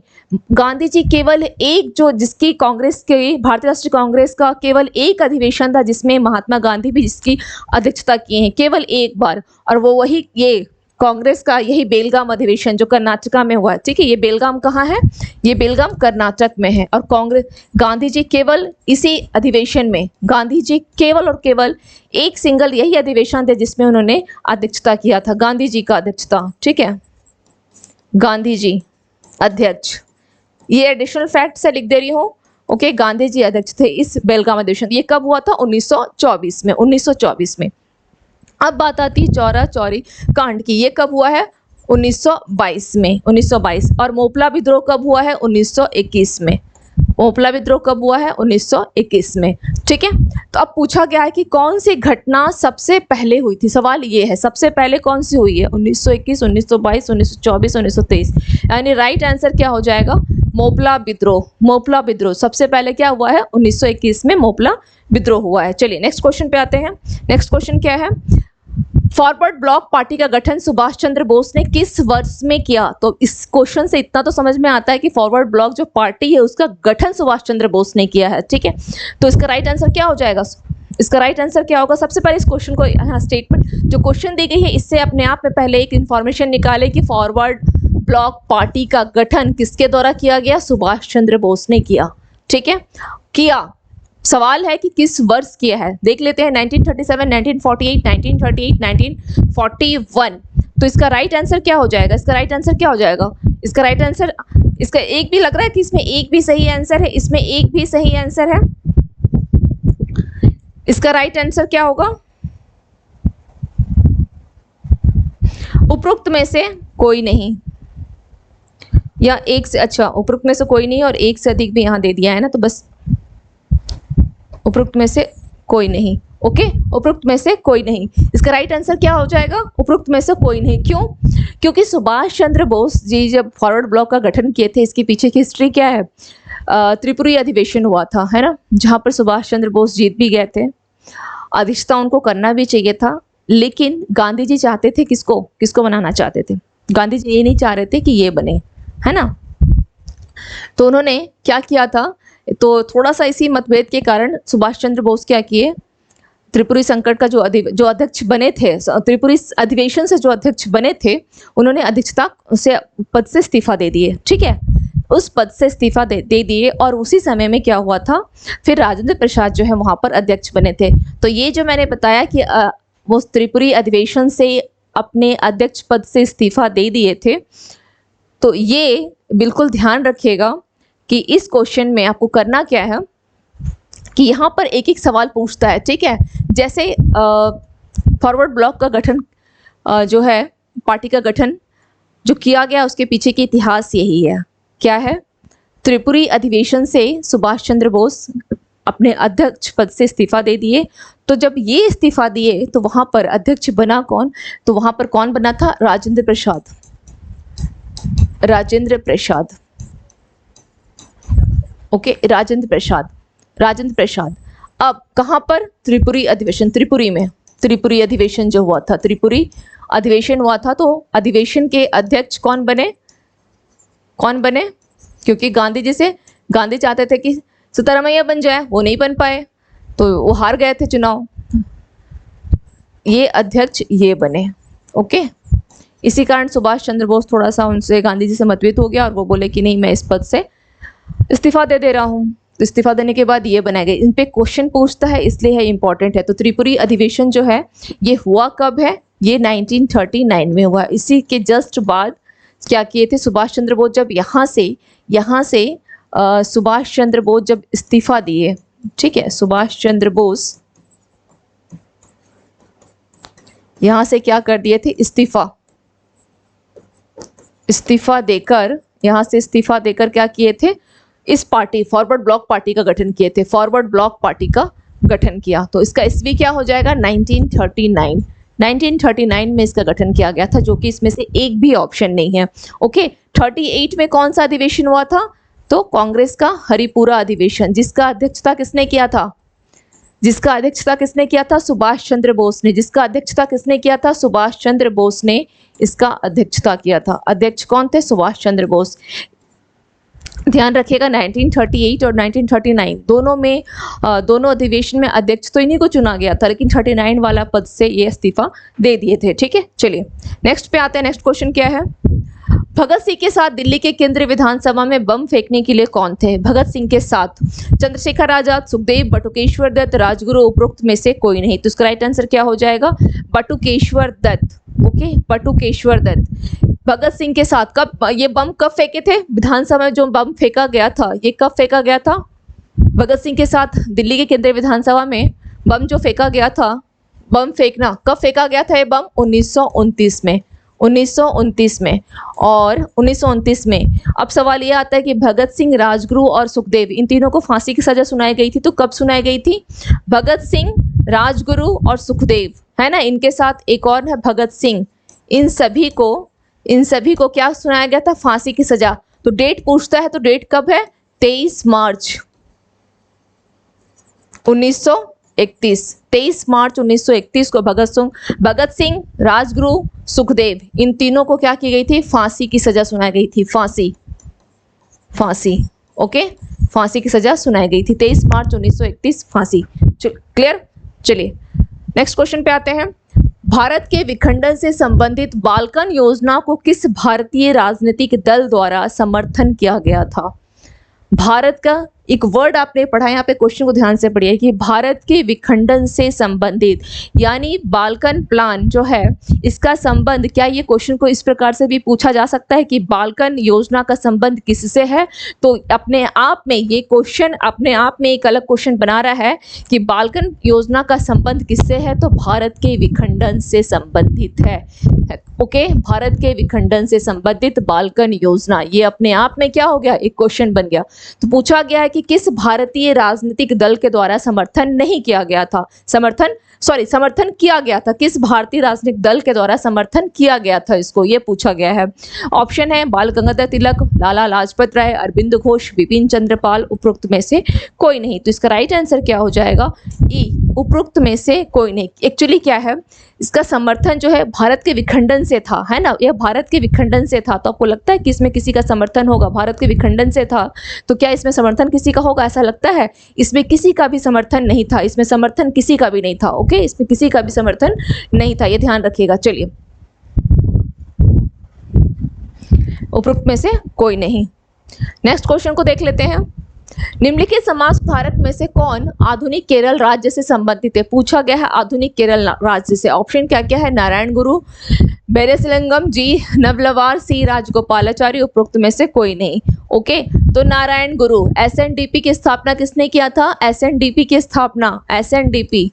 गांधी जी केवल एक, जो जिसकी कांग्रेस के, भारतीय राष्ट्रीय कांग्रेस का केवल एक अधिवेशन था जिसमें महात्मा गांधी भी जिसकी अध्यक्षता किए हैं, केवल एक बार, और वो वही ये कांग्रेस का यही बेलगाम अधिवेशन जो कर्नाटका में हुआ। ठीक है, ये बेलगाम कहाँ है? ये बेलगाम कर्नाटक में है। और कांग्रेस, गांधी जी केवल इसी अधिवेशन में, गांधी जी केवल और केवल एक सिंगल यही अधिवेशन थे जिसमें उन्होंने अध्यक्षता किया था, गांधी जी का अध्यक्षता। ठीक है, गांधी जी अध्यक्ष, ये एडिशनल फैक्ट से लिख दे रही हूँ। ओके, गांधी जी अध्यक्ष थे इस बेलगाम अधिवेशन। ये कब हुआ था? 1924 में, 1924 में। अब बात आती है चौरा चौरी कांड की। ये कब हुआ है? 1922 में, 1922। और मोपला विद्रोह कब हुआ है? 1921 में। मोपला विद्रोह कब हुआ है? 1921 में। ठीक है, तो अब पूछा गया है कि कौन सी घटना सबसे पहले हुई थी। सवाल ये है, सबसे पहले कौन सी हुई है? 1921, 1922, 1924, 1923। यानी राइट आंसर क्या हो जाएगा? मोपला विद्रोह। मोपला विद्रोह सबसे पहले क्या हुआ है? 1921 में मोपला विद्रोह हुआ है। चलिए नेक्स्ट क्वेश्चन पे आते हैं। नेक्स्ट क्वेश्चन क्या है? फॉरवर्ड ब्लॉक पार्टी का गठन सुभाष चंद्र बोस ने किस वर्ष में किया? तो इस क्वेश्चन से इतना तो समझ में आता है कि फॉरवर्ड ब्लॉक जो पार्टी है उसका गठन सुभाष चंद्र बोस ने किया है। ठीक है, तो इसका राइट आंसर क्या हो जाएगा? इसका राइट आंसर क्या होगा? सबसे पहले इस क्वेश्चन को, यहाँ स्टेटमेंट जो क्वेश्चन दी गई है इससे अपने आप में पहले एक इंफॉर्मेशन निकाले कि फॉरवर्ड ब्लॉक पार्टी का गठन किसके द्वारा किया गया? सुभाष चंद्र बोस ने किया। ठीक है, किया। सवाल है कि किस वर्ष किया है? देख लेते हैं, 1937, 1948, 1938, 1941। तो इसका राइट आंसर क्या हो जाएगा? इसका राइट आंसर क्या हो जाएगा? इसका राइट आंसर, इसका एक भी लग रहा है कि इसमें एक भी सही आंसर है, इसमें एक भी सही आंसर है। इसका राइट आंसर क्या होगा? उपरोक्त में से कोई नहीं, या एक से, अच्छा उपरोक्त में से कोई नहीं और एक से अधिक भी यहाँ दे दिया है ना, तो बस उपरोक्त में से कोई नहीं। ओके, उपरोक्त में से कोई नहीं। इसका राइट आंसर क्या हो जाएगा? उपरोक्त में से कोई नहीं। क्यों? क्योंकि सुभाष चंद्र बोस जी जब फॉरवर्ड ब्लॉक का गठन किए थे, इसके पीछे की हिस्ट्री क्या है? त्रिपुरी अधिवेशन हुआ था, है ना, जहां पर सुभाष चंद्र बोस जीत भी गए थे। अध्यक्षता उनको करना भी चाहिए था, लेकिन गांधी जी चाहते थे किसको? किसको बनाना चाहते थे? गांधी जी ये नहीं चाह रहे थे कि ये बने, है ना। तो उन्होंने क्या किया था? तो थोड़ा सा इसी मतभेद के कारण सुभाष चंद्र बोस क्या किए, त्रिपुरी संकट का जो अध्यक्ष बने थे, त्रिपुरी अधिवेशन से जो अध्यक्ष बने थे, उन्होंने अध्यक्षता से पद से इस्तीफा दे दिए। ठीक है, उस पद से इस्तीफा दे दिए और उसी समय में क्या हुआ था, फिर राजेंद्र प्रसाद जो है वहां पर अध्यक्ष बने थे। तो ये जो मैंने बताया कि वो त्रिपुरी अधिवेशन से अपने अध्यक्ष पद से इस्तीफा दे दिए थे, तो ये बिल्कुल ध्यान रखिएगा कि इस क्वेश्चन में आपको करना क्या है कि यहाँ पर एक एक सवाल पूछता है। ठीक है, जैसे फॉरवर्ड ब्लॉक का गठन जो है, पार्टी का गठन जो किया गया, उसके पीछे की इतिहास यही है। क्या है? त्रिपुरी अधिवेशन से सुभाष चंद्र बोस अपने अध्यक्ष पद से इस्तीफा दे दिए। तो जब ये इस्तीफा दिए तो वहां पर अध्यक्ष बना कौन? तो वहां पर कौन बना था? राजेंद्र प्रसाद। राजेंद्र प्रसाद, ओके, राजेंद्र प्रसाद, राजेंद्र प्रसाद। अब कहां पर? त्रिपुरी अधिवेशन, त्रिपुरी में, त्रिपुरी अधिवेशन जो हुआ था, त्रिपुरी अधिवेशन हुआ था। तो अधिवेशन के अध्यक्ष कौन बने? कौन बने? क्योंकि गांधी चाहते थे कि सिद्धारमैया बन जाए, वो नहीं बन पाए, तो वो हार गए थे चुनाव। ये अध्यक्ष ये बने। ओके, इसी कारण सुभाष चंद्र बोस थोड़ा सा उनसे, गांधी जी से मतभेद हो गया और वो बोले कि नहीं, मैं इस पद से इस्तीफा दे रहा हूँ। तो इस्तीफा देने के बाद ये बनाए गए। इन पे क्वेश्चन पूछता है, इसलिए है इंपॉर्टेंट है। तो त्रिपुरी अधिवेशन जो है ये हुआ कब है? ये 1939 में हुआ। इसी के जस्ट बाद क्या किए थे सुभाष चंद्र बोस? जब यहाँ से सुभाष चंद्र बोस जब इस्तीफा दिए, ठीक है, सुभाष चंद्र बोस यहाँ से क्या कर दिए थे? इस्तीफा देकर, यहाँ से इस्तीफा देकर क्या किए थे? इस पार्टी, फॉरवर्ड ब्लॉक पार्टी का गठन किए थे। फॉरवर्ड ब्लॉक पार्टी का गठन किया। तो इसका ईस्वी क्या हो जाएगा? 1939। 1939 में इसका गठन किया गया था, जो कि इसमें से एक भी ऑप्शन नहीं है। ओके, 38 में कौन सा अधिवेशन हुआ था? तो कांग्रेस का हरिपुरा अधिवेशन, जिसका अध्यक्षता किसने किया था? जिसका अध्यक्षता किसने किया था? सुभाष चंद्र बोस ने। जिसका अध्यक्षता किसने किया था? सुभाष चंद्र बोस ने इसका अध्यक्षता किया था। अध्यक्ष कौन थे? सुभाष चंद्र बोस। ध्यान रखिएगा 1938 और 1939 दोनों में, दोनों अधिवेशन में अध्यक्ष तो इन्हीं को चुना गया था, लेकिन 39 वाला पद से ये इस्तीफा दे दिए थे। ठीक है, चलिए नेक्स्ट पे आते हैं। नेक्स्ट क्वेश्चन क्या है? भगत सिंह के साथ दिल्ली के केंद्रीय विधानसभा में बम फेंकने के लिए कौन थे? भगत सिंह के साथ चंद्रशेखर आजाद, सुखदेव, बटुकेश्वर दत्त, राजगुरु, उपरोक्त में से कोई नहीं। तो इसका राइट आंसर क्या हो जाएगा? बटुकेश्वर दत्त। ओके, बटुकेश्वर दत्त भगत सिंह के साथ। कब ये बम कब फेंके थे? विधानसभा में जो बम फेंका गया था, ये कब फेंका गया था? भगत सिंह के साथ दिल्ली के केंद्रीय विधानसभा में बम जो फेंका गया था, बम फेंकना कब फेंका गया था? ये बम 1929 में, 1929 में। और 1929 में अब सवाल ये आता है कि भगत सिंह, राजगुरु और सुखदेव, इन तीनों को फांसी की सजा सुनाई गई थी। तो कब सुनाई गई थी? भगत सिंह, राजगुरु और सुखदेव, है ना, इनके साथ एक और है भगत सिंह। इन सभी को क्या सुनाया गया था? फांसी की सजा। तो डेट पूछता है, तो डेट कब है? 23 मार्च 1931। 23 मार्च 1931 को भगत सिंह, राजगुरु, सुखदेव, इन तीनों को क्या की गई थी? फांसी की सजा सुनाई गई थी। फांसी। ओके, फांसी की सजा सुनाई गई थी 23 मार्च 1931, फांसी। क्लियर? चलिए नेक्स्ट क्वेश्चन पे आते हैं। भारत के विखंडन से संबंधित बाल्कन योजना को किस भारतीय राजनीतिक दल द्वारा समर्थन किया गया था? भारत का एक वर्ड आपने पढ़ा, यहाँ पे क्वेश्चन को ध्यान से पढ़िए कि भारत के विखंडन से संबंधित, यानी बाल्कन प्लान जो है, इसका संबंध क्या? ये क्वेश्चन को इस प्रकार से भी पूछा जा सकता है कि बाल्कन योजना का संबंध किससे है? तो अपने आप में ये क्वेश्चन अपने आप में एक अलग क्वेश्चन बना रहा है कि बाल्कन योजना का संबंध किससे है? तो भारत के विखंडन से संबंधित है। ओके, भारत के विखंडन से संबंधित बाल्कन योजना, ये अपने आप में क्या हो गया? एक क्वेश्चन बन गया। तो पूछा गया है कि किस भारतीय राजनीतिक दल के द्वारा समर्थन नहीं किया गया था? समर्थन किया गया था, किस भारतीय राजनीतिक दल के द्वारा समर्थन किया गया था, इसको ये पूछा गया है। ऑप्शन है बाल गंगाधर तिलक, लाला लाजपत राय, अरविंद घोष, बिपिन चंद्रपाल, उपरोक्त में से कोई नहीं। तो इसका राइट आंसर क्या हो जाएगा? ई, उपरोक्त में से कोई नहीं। एक्चुअली क्या है, इसका समर्थन जो है भारत के विखंडन से था, है ना, यह भारत के विखंडन से था। तो आपको लगता है कि इसमें किसी का समर्थन होगा? भारत के विखंडन से था तो क्या इसमें समर्थन किसी का होगा? ऐसा लगता है? इसमें किसी का भी समर्थन नहीं था, इसमें समर्थन किसी का भी नहीं था। ओके, इसमें किसी का भी समर्थन नहीं था, ये ध्यान रखिएगा। चलिए, उपरोक्त में से कोई नहीं। नेक्स्ट क्वेश्चन को देख लेते हैं। निम्नलिखित समाज सुधारक में से कौन आधुनिक केरल राज्य से संबंधित है? पूछा गया है आधुनिक केरल राज्य से। ऑप्शन क्या क्या है? नारायण गुरु, बेरेसलिंगम, जी नवलवार, सी राजगोपालाचारी, उपरोक्त में से कोई नहीं। ओके, तो नारायण गुरु। एसएनडीपी की स्थापना किसने किया था? एसएनडीपी की स्थापना, एसएनडीपी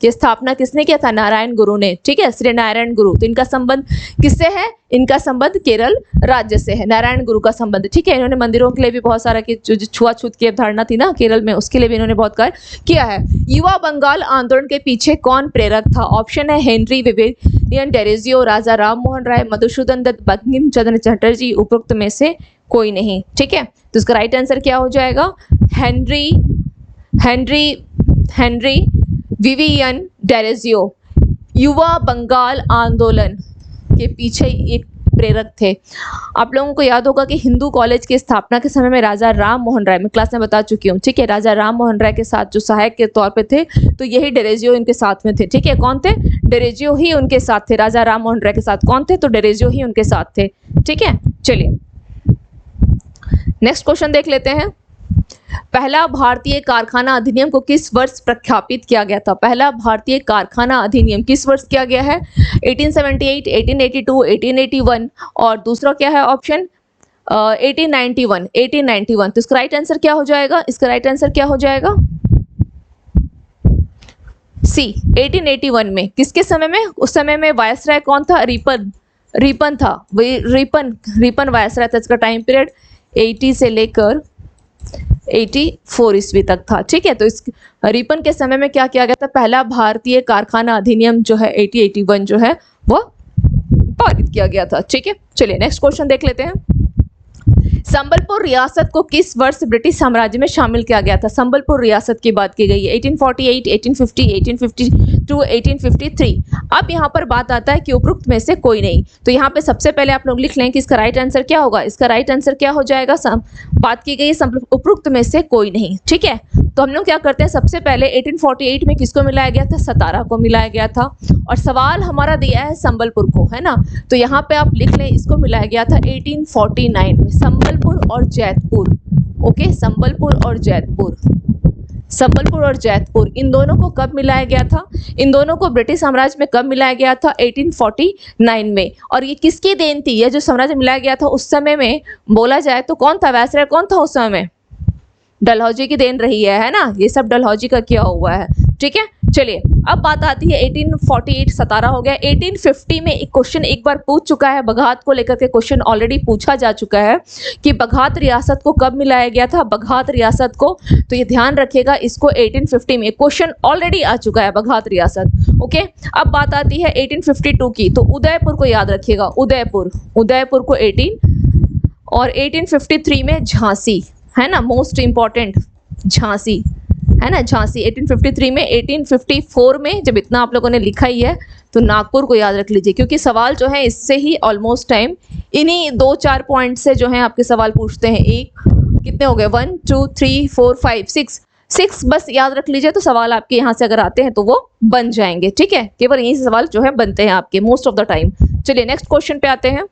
की स्थापना किसने किया था? नारायण गुरु ने। ठीक है, श्री नारायण गुरु। तो इनका संबंध किससे है? इनका संबंध केरल राज्य से है, नारायण गुरु का संबंध। ठीक है, इन्होंने मंदिरों के लिए भी बहुत सारा की जो छुआछूत की अवधारणा थी ना केरल में, उसके लिए भी इन्होंने बहुत कार्य किया है। युवा बंगाल आंदोलन के पीछे कौन प्रेरक था? ऑप्शन है हेनरी विवियन डेरेजियो, राजा राम मोहन राय, मधुसूदन दत्त, बंकिम चंद्र चटर्जी, उपरोक्त में से कोई नहीं। ठीक है, तो इसका राइट आंसर क्या हो जाएगा? हेनरी विवियन डेरेजियो युवा बंगाल आंदोलन के पीछे एक प्रेरक थे। आप लोगों को याद होगा कि हिंदू कॉलेज की स्थापना के समय में राजा राम मोहन राय, मैं क्लास में बता चुकी हूँ, ठीक है, राजा राम मोहन राय के साथ जो सहायक के तौर पे थे, तो यही डेरेजियो इनके साथ में थे। ठीक है, कौन थे? डेरेजियो ही उनके साथ थे। राजा राम मोहन राय के साथ कौन थे? तो डेरेजियो ही उनके साथ थे। ठीक है, चलिए नेक्स्ट क्वेश्चन देख लेते हैं। पहला भारतीय कारखाना अधिनियम को किस वर्ष प्रख्यापित किया गया था? पहला भारतीय कारखाना अधिनियम किस वर्ष किया गया है? 1878, 1882, 1881 और दूसरा क्या है ऑप्शन? 1891। तो इसका राइट आंसर क्या हो जाएगा? इसका राइट आंसर क्या हो जाएगा? सी, 1881 में। किसके समय में? उस समय में वायसराय कौन था? रिपन था। रिपन वायसराय था। इसका टाइम पीरियड 80 से लेकर 84 ईस्वी तक था। ठीक है, तो इस रिपन के समय में क्या किया गया था? पहला भारतीय कारखाना अधिनियम जो है 1881 जो है वो पारित किया गया था। ठीक है, चलिए नेक्स्ट क्वेश्चन देख लेते हैं। संबलपुर रियासत को किस वर्ष ब्रिटिश साम्राज्य में शामिल किया गया था? संबलपुर रियासत की बात की गई है। 1848, 1850, 1852, 1853। अब यहाँ पर बात आता है कि उपरोक्त में से कोई नहीं। तो यहाँ पे सबसे पहले आप लोग लिख लें कि इसका राइट आंसर क्या होगा। इसका राइट आंसर क्या हो जाएगा? बात की गई उपरोक्त में से कोई नहीं। ठीक है, तो हम लोग क्या करते हैं, सबसे पहले 1848 में किसको मिलाया गया था? सतारा को मिलाया गया था। और सवाल हमारा दिया है संबलपुर को, है ना, तो यहाँ पे आप लिख लें इसको मिलाया गया था 1849 में। संबलपुर और जैतपुर। ओके, संबलपुर और जैतपुर इन दोनों को कब मिलाया गया था? इन दोनों को ब्रिटिश साम्राज्य में कब मिलाया गया था? 1849 में। और ये किसकी देन थी? ये जो साम्राज्य मिलाया गया था उस समय में बोला जाए तो कौन था? वायसराय कौन था उस समय में? डलहौजी की देन रही है ना, ये सब डलहौजी का किया हुआ है। ठीक है, चलिए अब बात आती है 1848 सतारा हो गया। 1850 में एक क्वेश्चन एक बार पूछ चुका है, बघात को लेकर के क्वेश्चन ऑलरेडी पूछा जा चुका है कि बघात रियासत को कब मिलाया गया था? बघात रियासत को, तो ये ध्यान रखिएगा, इसको 1850 में क्वेश्चन ऑलरेडी आ चुका है, बघात रियासत। ओके, अब बात आती है 1852 की, तो उदयपुर को याद रखिएगा, उदयपुर को 18 और 1853 में झांसी, है ना, मोस्ट इंपॉर्टेंट झांसी, है ना, झांसी 1853 में। 1854 में जब इतना आप लोगों ने लिखा ही है तो नागपुर को याद रख लीजिए, क्योंकि सवाल जो है इससे ही ऑलमोस्ट टाइम इन्हीं 2-4 पॉइंट से जो है आपके सवाल पूछते हैं। एक कितने हो गए? 1 2 3 4 5 6 बस याद रख लीजिए, तो सवाल आपके यहाँ से अगर आते हैं तो वो बन जाएंगे। ठीक है, केवल यही से सवाल जो है बनते हैं आपके मोस्ट ऑफ द टाइम। चलिए नेक्स्ट क्वेश्चन पे आते हैं।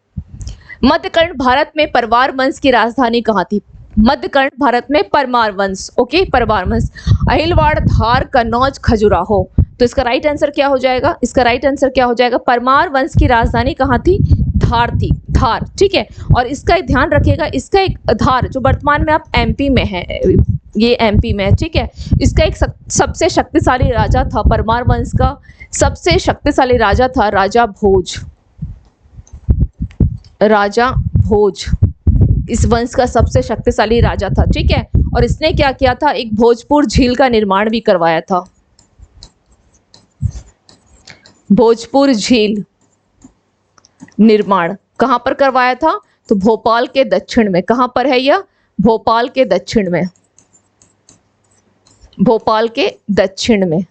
मध्यकर्ण भारत में परमार वंश की राजधानी कहाँ थी? मध्यकर्ण भारत में परमार वंश। ओके, परमार वंश अहिलवाड़, धार, कन्नौज, खजुराहो। तो इसका राइट आंसर क्या हो जाएगा? इसका राइट आंसर क्या हो जाएगा? परमार वंश की राजधानी कहाँ थी? धार थी, धार। ठीक है, और इसका एक ध्यान रखिएगा, इसका एक धार जो वर्तमान में आप एमपी में है, ये एमपी में है। ठीक है, इसका एक सबसे शक्तिशाली राजा था, परमार वंश का सबसे शक्तिशाली राजा था राजा भोज। इस वंश का सबसे शक्तिशाली राजा था, ठीक है। और इसने क्या किया था, एक भोजपुर झील का निर्माण भी करवाया था। भोजपुर झील निर्माण कहां पर करवाया था, तो भोपाल के दक्षिण में। कहां पर है यह, भोपाल के दक्षिण में, भोपाल के दक्षिण में,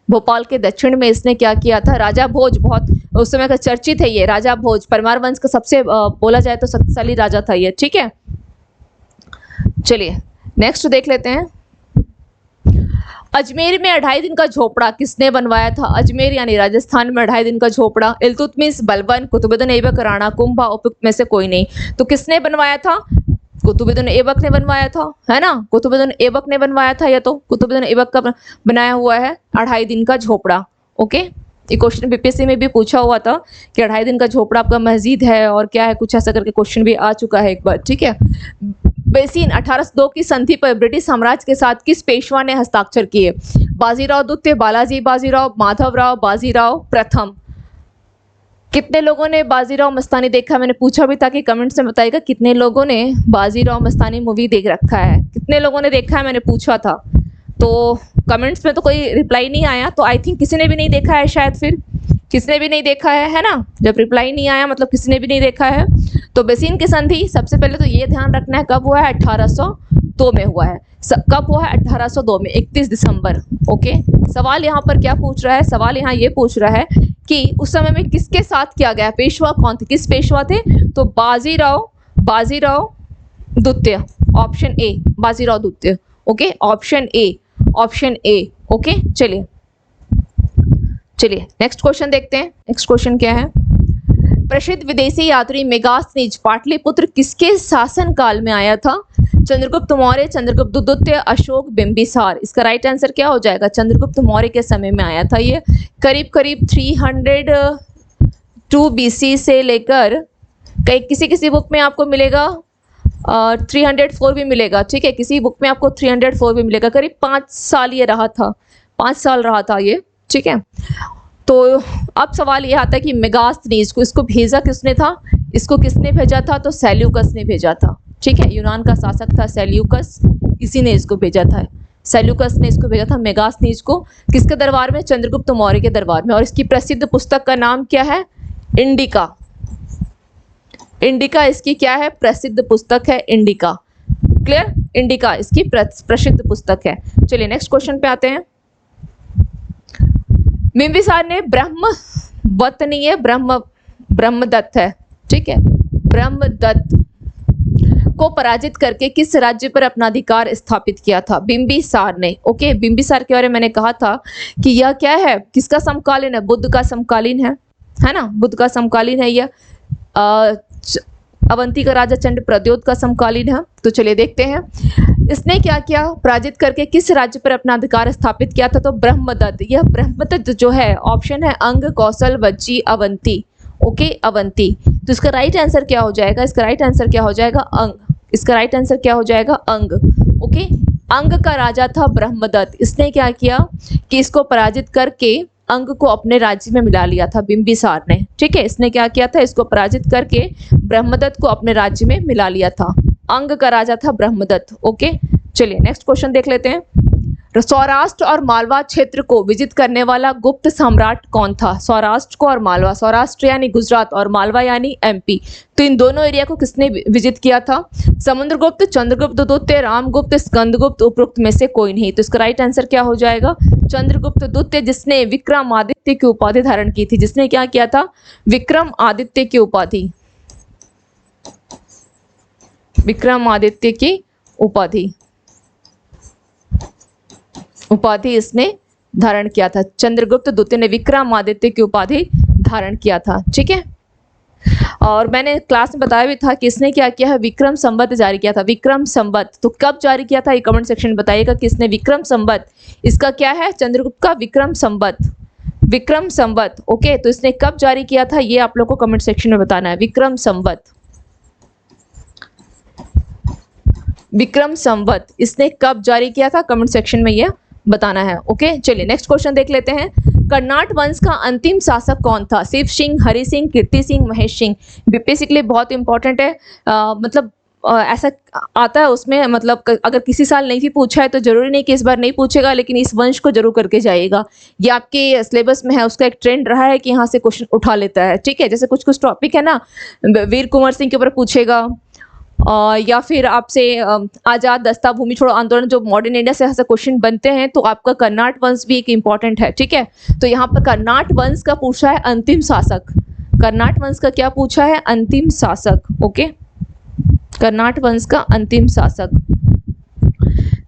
भोपाल के दक्षिण में इसने क्या किया था, राजा भोज, बहुत उस समय का चर्चित है ये राजा भोज, परमार वंश का सबसे बोला जाए तो शक्तिशाली राजा था ये, ठीक है। चलिए नेक्स्ट देख लेते हैं। अजमेर में 2.5 दिन का झोपड़ा किसने बनवाया था, अजमेर यानी राजस्थान में 2.5 दिन का झोपड़ा, इल्तुतमिश, बलबन, कुतुबुद्दीन ऐबक, राणा कुंभा, उपयुक्त में से कोई नहीं। तो किसने बनवाया था, कुतुबुद्दीन ऐबक ने बनवाया था, है ना, कुतुबुद्दीन ऐबक ने बनवाया था। या तो कुतुबुद्दीन ऐबक का बनाया हुआ है 2.5 दिन का झोपड़ा, ओके। ये क्वेश्चन बीपीएससी में भी पूछा हुआ था कि 2.5 दिन का झोपड़ा आपका मस्जिद है और क्या है, कुछ ऐसा करके क्वेश्चन भी आ चुका है एक बार, ठीक है। बेसिन 1802 की संधि पर ब्रिटिश साम्राज्य के साथ किस पेशवा ने हस्ताक्षर किए, बाजीराव द्वितीय, बालाजी बाजीराव, माधवराव बाजीराव प्रथम। कितने लोगों ने बाजीराव मस्तानी देखा, मैंने पूछा भी था कि कमेंट्स में बताइएगा कितने लोगों ने बाजीराव मस्तानी मूवी देख रखा है, कितने लोगों ने देखा है, मैंने पूछा था। तो कमेंट्स में तो कोई रिप्लाई नहीं आया, तो आई थिंक किसी ने भी नहीं देखा है शायद, फिर किसी ने भी नहीं देखा है ना। जब रिप्लाई नहीं आया मतलब किसी ने भी नहीं देखा है। तो बेसिन की संधि सबसे पहले तो ये ध्यान रखना है कब हुआ है, 1802 में हुआ है। कब हुआ है, 1802 में, 31 दिसंबर, ओके। सवाल यहाँ पर क्या पूछ रहा है, सवाल यहाँ ये पूछ रहा है कि उस समय में किसके साथ किया गया, पेशवा कौन थे, किस पेशवा थे, तो बाजीराव द्वितीय, ऑप्शन ए, बाजीराव द्वितीय, okay, option A, option A, okay. चलिए नेक्स्ट क्वेश्चन देखते हैं। नेक्स्ट क्वेश्चन क्या है, प्रसिद्ध विदेशी यात्री मेगास्थनीज पाटलिपुत्र किसके शासन काल में आया था, चंद्रगुप्त मौर्य, चंद्रगुप्त द्वितीय, अशोक, बिंबिसार। इसका राइट आंसर क्या हो जाएगा, चंद्रगुप्त मौर्य के समय में आया था ये, करीब 302 BC से लेकर किसी बुक में आपको मिलेगा 304 भी मिलेगा, ठीक है, किसी बुक में आपको 304 भी मिलेगा। करीब 5 साल ये रहा था, 5 साल रहा था ये, ठीक है। तो अब सवाल ये आता है कि मेगास्थनीज को, इसको भेजा किसने था, इसको किसने भेजा था, तो सेल्यूकस ने भेजा था, ठीक है। यूनान का शासक था सेल्यूकस, इसी ने इसको भेजा था, सेल्यूकस ने इसको भेजा था मेगास्थनीज को। किसके दरबार में, चंद्रगुप्त मौर्य के दरबार में। और इसकी प्रसिद्ध पुस्तक का नाम क्या है, इंडिका। इंडिका इसकी क्या है, प्रसिद्ध पुस्तक है इंडिका, क्लियर, इंडिका इसकी प्रसिद्ध पुस्तक है। चलिए नेक्स्ट क्वेश्चन पे आते हैं। बिंबिसार ने ब्रह्मवत नहीं है, ब्रह्मदत्त है, ठीक है, ब्रह्मदत्त को पराजित करके किस राज्य पर अपना अधिकार स्थापित किया था, बिंबिसार ने, ओके। बिंबिसार के बारे में मैंने कहा था कि यह क्या है, किसका समकालीन है, बुद्ध का समकालीन है ना, बुद्ध का समकालीन है यह। अवंती का राजा चंड प्रद्योत का समकालीन है। तो चलिए देखते हैं इसने क्या किया, पराजित करके किस राज्य पर अपना अधिकार स्थापित किया था, तो ब्रह्मदत्त। यह ब्रह्मदत्त जो है ऑप्शन है अंग, कौशल, वज्जी, अवंती, ओके, अवंती। तो इसका राइट आंसर क्या हो जाएगा, इसका राइट आंसर क्या हो जाएगा, अंग। इसका राइट आंसर क्या हो जाएगा, अंग, ओके। अंग का राजा था ब्रह्मदत्त। इसने क्या किया कि इसको पराजित करके अंग को अपने राज्य में मिला लिया था बिंबिसार ने, ठीक है। इसने क्या किया था, इसको पराजित करके ब्रह्मदत्त को अपने राज्य में मिला लिया था। अंग का राजा था ब्रह्मदत्त, ओके। चलिए नेक्स्ट क्वेश्चन देख लेते हैं। सौराष्ट्र और मालवा क्षेत्र को विजित करने वाला गुप्त सम्राट कौन था, सौराष्ट्र को और मालवा, सौराष्ट्र यानी गुजरात और मालवा यानी एमपी, तो इन दोनों एरिया को किसने विजिट किया था, समुद्रगुप्त, चंद्रगुप्त द्वितीय, रामगुप्त, स्कंदगुप्त, उपरोक्त में से कोई नहीं। तो इसका राइट आंसर क्या हो जाएगा, चंद्रगुप्त द्वितीय, जिसने विक्रमादित्य की उपाधि धारण की थी। जिसने क्या किया था, विक्रमादित्य की उपाधि, विक्रमादित्य की उपाधि इसने धारण किया था। चंद्रगुप्त द्वितीय ने विक्रमादित्य की उपाधि धारण किया था, ठीक है। और मैंने क्लास में बताया भी था कि इसने क्या किया है, विक्रम संवत जारी किया था, विक्रम संवत। तो कब जारी किया था, ये कमेंट सेक्शन में बताइएगा कि इसने विक्रम संवत, इसका क्या है, चंद्रगुप्त का विक्रम संवत, विक्रम संवत, ओके। तो इसने कब जारी किया था, ये आप लोग को कमेंट सेक्शन में बताना है, विक्रम संवत, विक्रम संवत इसने कब जारी किया था, कमेंट सेक्शन में ये बताना है, ओके। चलिए नेक्स्ट क्वेश्चन देख लेते हैं। कर्नाट वंश का अंतिम शासक कौन था, शिव सिंह, हरि सिंह, कीर्ति सिंह, महेश सिंह। बेसिकली बहुत इंपॉर्टेंट है, मतलब ऐसा आता है उसमें, मतलब अगर किसी साल नहीं भी पूछा है तो जरूरी नहीं कि इस बार नहीं पूछेगा, लेकिन इस वंश को जरूर करके जाइएगा। ये आपके सिलेबस में है, उसका एक ट्रेंड रहा है कि यहाँ से क्वेश्चन उठा लेता है। ठीक है, जैसे कुछ कुछ टॉपिक है ना, वीर कुंवर सिंह के ऊपर पूछेगा, या फिर आपसे आजाद दस्ता भूमि छोड़ो आंदोलन, जो मॉडर्न इंडिया से ऐसे क्वेश्चन बनते हैं, तो आपका कर्नाट वंश भी एक इम्पॉर्टेंट है। ठीक है, तो यहाँ पर कर्नाट वंश का पूछा है अंतिम शासक। कर्नाट वंश का क्या पूछा है? अंतिम शासक। ओके, कर्नाट वंश का अंतिम शासक।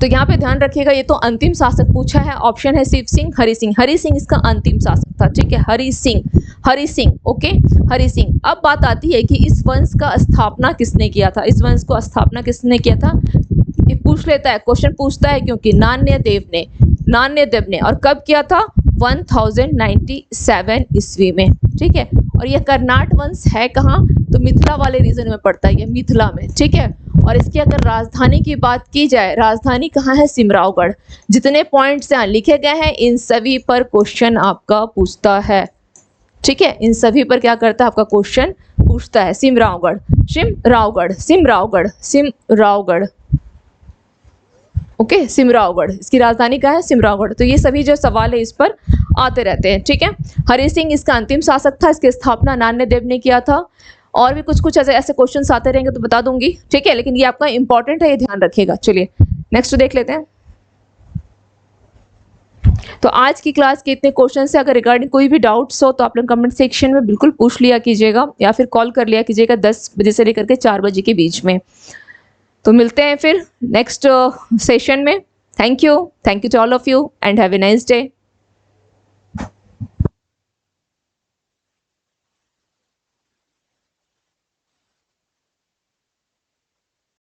तो यहाँ पे ध्यान रखिएगा, ये तो अंतिम शासक पूछा है। ऑप्शन है शिव सिंह, हरि सिंह। हरि सिंह इसका अंतिम शासक था। ठीक है, हरि सिंह, हरि सिंह। ओके, हरि सिंह। अब बात आती है कि इस वंश का स्थापना किसने किया था? इस वंश को स्थापना किसने किया था? ये पूछ लेता है, क्वेश्चन पूछता है, क्योंकि नान्यदेव ने। और कब किया था? 1097 ईस्वी में। ठीक है, और ये कर्नाट वंश है कहाँ? तो मिथिला वाले रीजन में पड़ता है, ये मिथिला में। ठीक है, और इसकी अगर राजधानी की बात की जाए, राजधानी कहाँ है? सिमरावगढ़। जितने पॉइंट्स यहाँ लिखे गए हैं, इन सभी पर क्वेश्चन आपका पूछता है। ठीक है, इन सभी पर क्या करता है? आपका क्वेश्चन पूछता है। सिमरावगढ़, सिमरावगढ़। ओके, सिमरावगढ़, इसकी राजधानी क्या है? सिमरावगढ़। तो ये सभी जो सवाल है इस पर आते रहते हैं। ठीक है, हरि सिंह इसका अंतिम शासक था, इसकी स्थापना नान्यदेव ने किया था। और भी कुछ कुछ ऐसे क्वेश्चंस आते रहेंगे तो बता दूंगी। ठीक है, लेकिन ये आपका इंपॉर्टेंट है, ये ध्यान रखिएगा। चलिए नेक्स्ट देख लेते हैं। तो आज की क्लास के इतने क्वेश्चन से, अगर रिगार्डिंग कोई भी डाउट्स हो तो आप लोग कमेंट सेक्शन में बिल्कुल पूछ लिया कीजिएगा, या फिर कॉल कर लिया कीजिएगा 10 बजे से लेकर के 4 बजे के बीच में। तो मिलते हैं फिर नेक्स्ट सेशन में। Thank you to all of you and have a nice day.